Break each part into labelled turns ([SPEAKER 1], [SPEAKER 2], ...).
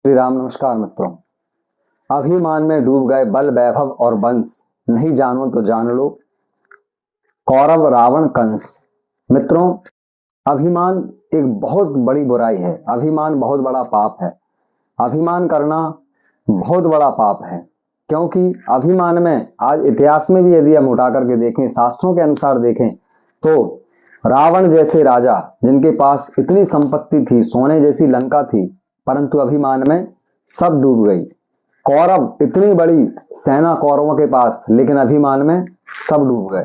[SPEAKER 1] श्री राम। नमस्कार मित्रों। अभिमान में डूब गए बल वैभव और वंश, नहीं जानो तो जान लो कौरव रावण कंस। मित्रों, अभिमान एक बहुत बड़ी बुराई है। अभिमान बहुत बड़ा पाप है। अभिमान करना बहुत बड़ा पाप है, क्योंकि अभिमान में आज इतिहास में भी यदि हम उठा करके देखें, शास्त्रों के अनुसार देखें, तो रावण जैसे राजा जिनके पास इतनी संपत्ति थी, सोने जैसी लंका थी, परंतु अभिमान में सब डूब गई। कौरव, इतनी बड़ी सेना कौरवों के पास, लेकिन अभिमान में सब डूब गए।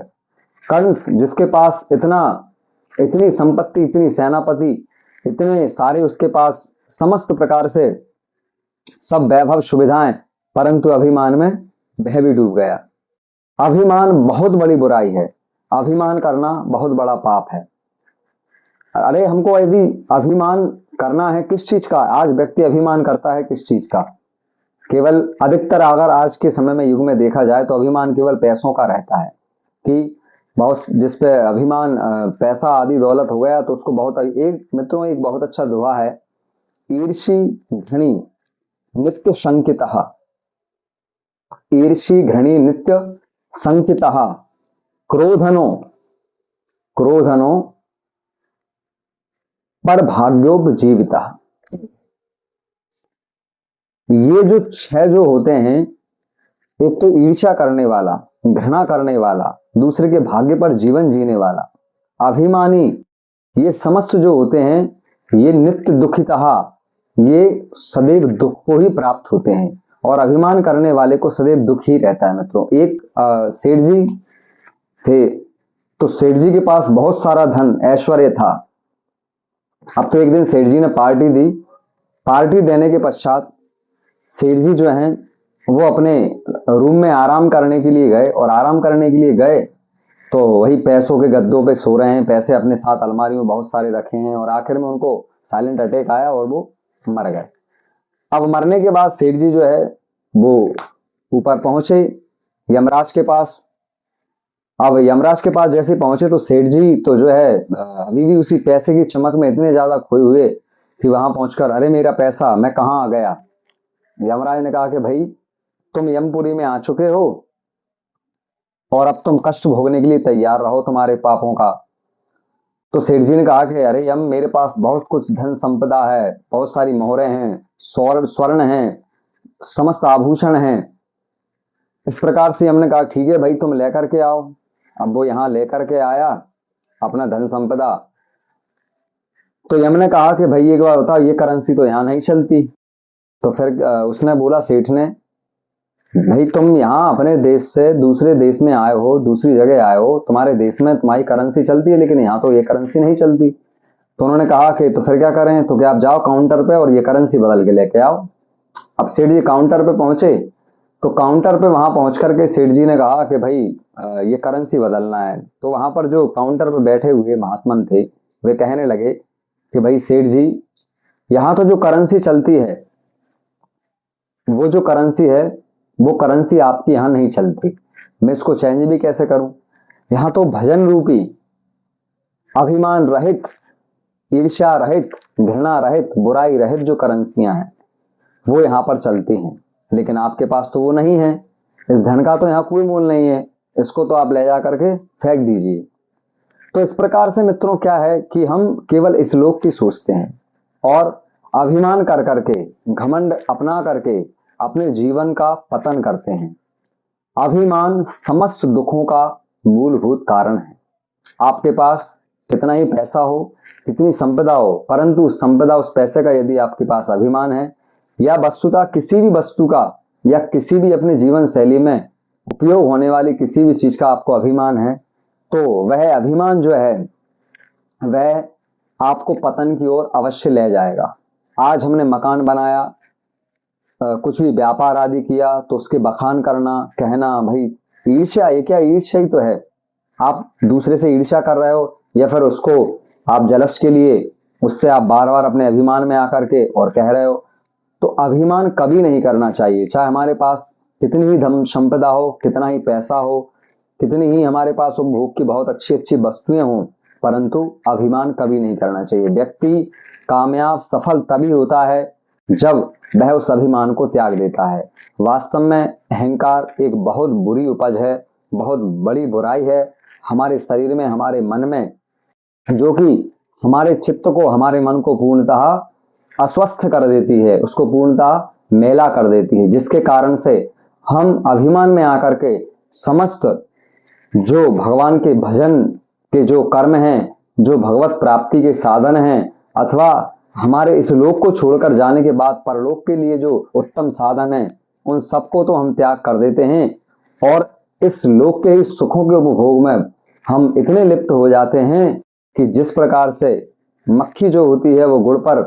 [SPEAKER 1] कंस, जिसके पास इतनी संपत्ति, इतनी सेनापति, इतने सारे उसके पास समस्त प्रकार से सब वैभव सुविधाएं, परंतु अभिमान में वह भी डूब गया। अभिमान बहुत बड़ी बुराई है। अभिमान करना बहुत बड़ा पाप है। अरे, हमको यदि अभिमान करना है किस चीज का? आज व्यक्ति अभिमान करता है किस चीज का? केवल अधिकतर अगर आज के समय में युग में देखा जाए तो अभिमान केवल पैसों का रहता है कि बहुत जिस पे अभिमान पैसा आदि दौलत हो गया तो उसको बहुत। एक मित्रों, एक बहुत अच्छा दोहा है, ईर्षि घृणी नित्य शंकितः। ईर्षि घृणी नित्य शंकितः क्रोधनो क्रोधनो पर भाग्योपजीवितः। ये जो छह जो होते हैं, एक तो ईर्ष्या करने वाला, घृणा करने वाला, दूसरे के भाग्य पर जीवन जीने वाला, अभिमानी, ये समस्त जो होते हैं ये नित्य दुखितः, ये सदैव दुख को ही प्राप्त होते हैं, और अभिमान करने वाले को सदैव दुख ही रहता है। मित्रों, एक सेठ जी थे, तो सेठ जी के पास बहुत सारा धन ऐश्वर्य था। अब तो एक दिन सेठ जी ने पार्टी दी। पार्टी देने के पश्चात सेठ जी जो हैं वो अपने रूम में आराम करने के लिए गए, और आराम करने के लिए गए तो वही पैसों के गद्दों पे सो रहे हैं, पैसे अपने साथ अलमारी में बहुत सारे रखे हैं, और आखिर में उनको साइलेंट अटैक आया और वो मर गए। अब मरने के बाद सेठ जी जो है वो ऊपर पहुंचे यमराज के पास। अब यमराज के पास जैसे पहुंचे तो सेठ जी तो जो है अभी भी उसी पैसे की चमक में इतने ज्यादा खोए हुए कि वहां पहुंचकर, अरे मेरा पैसा, मैं कहाँ आ गया। यमराज ने कहा कि भाई, तुम यमपुरी में आ चुके हो और अब तुम कष्ट भोगने के लिए तैयार रहो तुम्हारे पापों का। तो सेठ जी ने कहा कि अरे यम, मेरे पास बहुत कुछ धन संपदा है, बहुत सारी मोहरें हैं, स्वर्ण हैं, समस्त आभूषण हैं। इस प्रकार से हमने कहा ठीक है भाई, तुम लेकर के आओ। अब वो यहाँ लेकर के आया अपना धन संपदा। तो यम ने कहा कि भाई एक बार बताओ, ये करेंसी तो यहाँ नहीं चलती। तो फिर उसने बोला, सेठ ने, भाई तुम यहाँ अपने देश से दूसरे देश में आए हो, दूसरी जगह आए हो, तुम्हारे देश में तुम्हारी करेंसी चलती है, लेकिन यहाँ तो ये करेंसी नहीं चलती। तो उन्होंने कहा कि तो फिर क्या करें? तो क्या आप जाओ काउंटर पे और ये करेंसी बदल के लेके आओ। अब सेठ जी काउंटर पे पहुंचे, तो काउंटर पे वहां पहुंच करके सेठ जी ने कहा कि भाई ये करेंसी बदलना है। तो वहां पर जो काउंटर पे बैठे हुए महात्मन थे, वे कहने लगे कि भाई सेठ जी, यहाँ तो जो करेंसी चलती है, वो जो करेंसी है, वो करेंसी आपकी यहाँ नहीं चलती। मैं इसको चेंज भी कैसे करूं? यहाँ तो भजन रूपी, अभिमान रहित, ईर्ष्या रहित, घृणा रहित, बुराई रहित जो करेंसियां हैं वो यहाँ पर चलती हैं, लेकिन आपके पास तो वो नहीं है। इस धन का तो यहाँ कोई मूल नहीं है, इसको तो आप ले जा करके फेंक दीजिए। तो इस प्रकार से मित्रों क्या है कि हम केवल इस लोक की सोचते हैं, और अभिमान कर करके, घमंड अपना करके अपने जीवन का पतन करते हैं। अभिमान समस्त दुखों का मूलभूत कारण है। आपके पास कितना ही पैसा हो, कितनी संपदा हो, परंतु उस संपदा, उस पैसे का यदि आपके पास अभिमान है, या वस्तुतः किसी भी वस्तु का, या किसी भी अपने जीवन शैली में उपयोग होने वाली किसी भी चीज का आपको अभिमान है, तो वह अभिमान जो है वह आपको पतन की ओर अवश्य ले जाएगा। आज हमने मकान बनाया, कुछ भी व्यापार आदि किया, तो उसके बखान करना, कहना, भाई ईर्ष्या, ये क्या? ईर्ष्या ही तो है। आप दूसरे से ईर्ष्या कर रहे हो, या फिर उसको आप जलस के लिए उससे आप बार बार अपने अभिमान में आकर के और कह रहे हो। तो अभिमान कभी नहीं करना चाहिए, चाहे हमारे पास कितनी ही धन संपदा हो, कितना ही पैसा हो, कितनी ही हमारे पास उपभोग की बहुत अच्छी अच्छी वस्तुएं हों, परंतु अभिमान कभी नहीं करना चाहिए। व्यक्ति कामयाब, सफल तभी होता है जब वह उस अभिमान को त्याग देता है। वास्तव में अहंकार एक बहुत बुरी उपज है, बहुत बड़ी बुराई है हमारे शरीर में, हमारे मन में, जो कि हमारे चित्त को, हमारे मन को पूर्णतः अस्वस्थ कर देती है, उसको पूर्णतः मैला कर देती है, जिसके कारण से हम अभिमान में आकर के समस्त जो भगवान के भजन के जो कर्म हैं, जो भगवत प्राप्ति के साधन हैं, अथवा हमारे इस लोक को छोड़कर जाने के बाद परलोक के लिए जो उत्तम साधन है, उन सबको तो हम त्याग कर देते हैं और इस लोक के ही सुखों के उपभोग में हम इतने लिप्त हो जाते हैं कि जिस प्रकार से मक्खी जो होती है वो गुड़ पर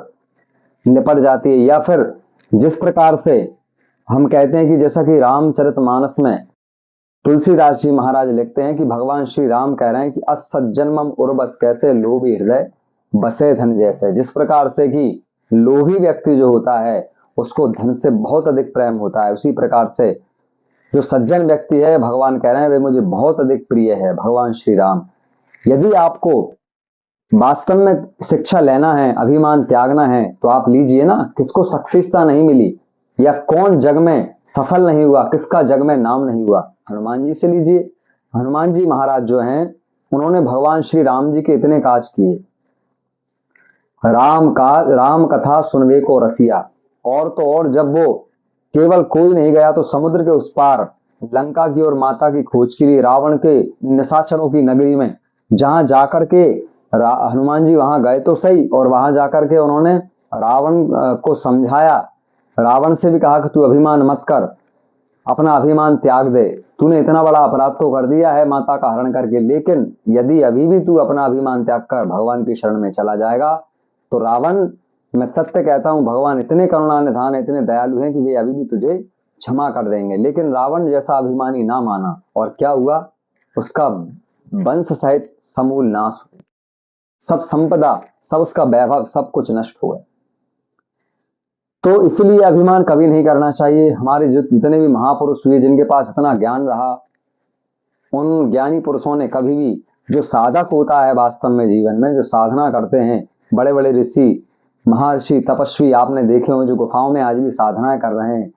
[SPEAKER 1] निपट जाती है, या फिर जिस प्रकार से हम कहते हैं कि जैसा कि रामचरितमानस में तुलसीदास जी महाराज लिखते हैं कि भगवान श्री राम कह रहे हैं कि असज्जन्मम उर्वस कैसे लोभी हृदय बसे धन जैसे। जिस प्रकार से कि लोभी व्यक्ति जो होता है उसको धन से बहुत अधिक प्रेम होता है, उसी प्रकार से जो सज्जन व्यक्ति है भगवान कह रहे हैं वे मुझे बहुत अधिक प्रिय है, भगवान श्री राम। यदि आपको वास्तव में शिक्षा लेना है, अभिमान त्यागना है, तो आप लीजिए ना। किसको सक्सेसता नहीं मिली या कौन जग में सफल नहीं हुआ, किसका जग में नाम नहीं हुआ, हनुमान जी से लीजिए। हनुमान जी महाराज जो हैं उन्होंने भगवान श्री राम जी के इतने काज किए। राम कथा सुनवे को रसिया, और तो और जब वो केवल कोई नहीं गया तो समुद्र के उस पार लंका की और माता की खोज के लिए रावण के निशाचरों की नगरी में जहां जाकर के हनुमान जी वहां गए तो सही, और वहां जाकर के उन्होंने रावण को समझाया, रावण से भी कहा कि तू अभिमान मत कर, अपना अभिमान त्याग दे, तूने इतना बड़ा अपराध तो कर दिया है माता का हरण करके, लेकिन यदि अभी भी तू अपना अभिमान त्याग कर भगवान की शरण में चला जाएगा तो रावण, मैं सत्य कहता हूं भगवान इतने करुणा निधान है, इतने दयालु हैं कि वे अभी भी तुझे क्षमा कर देंगे। लेकिन रावण जैसा अभिमानी ना माना, और क्या हुआ, उसका वंश सहित समूल नाश हुआ, सब संपदा, सब उसका वैभव, सब कुछ नष्ट हुआ। तो इसलिए अभिमान कभी नहीं करना चाहिए। हमारे जितने भी महापुरुष हुए जिनके पास इतना ज्ञान रहा, उन ज्ञानी पुरुषों ने कभी भी, जो साधक होता है वास्तव में जीवन में, जो साधना करते हैं, बड़े बड़े ऋषि महर्षि तपस्वी आपने देखे हो जो गुफाओं में आज भी साधनाएं कर रहे हैं।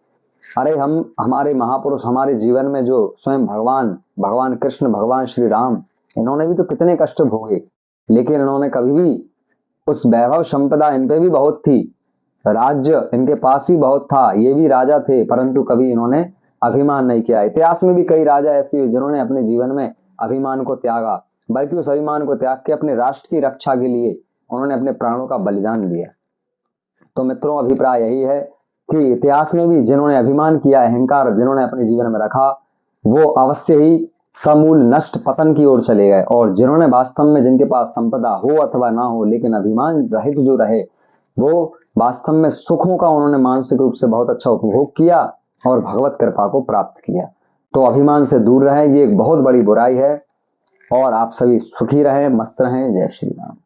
[SPEAKER 1] अरे हमारे महापुरुष हमारे जीवन में जो स्वयं भगवान कृष्ण, भगवान श्री राम, इन्होंने भी तो कितने कष्ट भोगे, लेकिन इन्होंने कभी भी उस वैभव संपदा इन पे भी बहुत थी, राज्य इनके पास भी बहुत था, ये भी राजा थे, परंतु कभी इन्होंने अभिमान नहीं किया। इतिहास में भी कई राजा ऐसे हुए जिन्होंने अपने जीवन में अभिमान को त्यागा, बल्कि उस अभिमान को त्याग के अपने राष्ट्र की रक्षा के लिए उन्होंने अपने प्राणों का बलिदान दिया। तो मित्रों, अभिप्राय यही है कि इतिहास में भी जिन्होंने अभिमान किया, अहंकार जिन्होंने अपने जीवन में रखा, वो अवश्य ही समूल नष्ट पतन की ओर चले गए, और जिन्होंने वास्तव में, जिनके पास संपदा हो अथवा ना हो लेकिन अभिमान रहित जो रहे, वो वास्तव में सुखों का उन्होंने मानसिक रूप से बहुत अच्छा उपभोग किया और भगवत कृपा को प्राप्त किया। तो अभिमान से दूर रहें, ये एक बहुत बड़ी बुराई है। और आप सभी सुखी रहें, मस्त रहें। जय श्री राम।